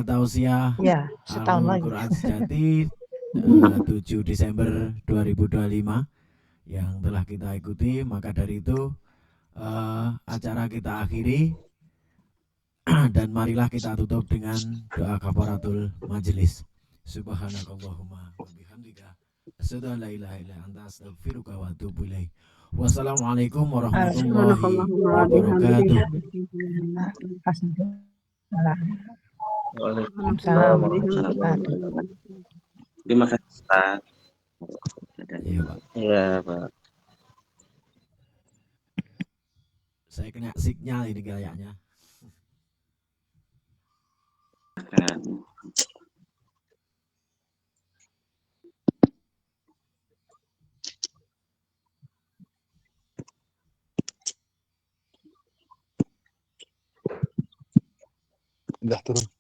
tausiah ya, setahun Alul lagi. Quran Sejati 7 Desember 2025 yang telah kita ikuti. Maka dari itu acara kita akhiri dan marilah kita tutup dengan doa kafaratul majelis. Subhanakallahumma wa bihamdika asyhadu an la ilaha illa anta astaghfiruka wa atubu ilaik. Wassalamualaikum warahmatullahi wabarakatuh. Waalaikumsalam warahmatullahi wabarakatuh. Terima kasih Ustaz. Iya, Pak. Iya, Pak. Saya kena sinyal ini kayaknya. Udah turun.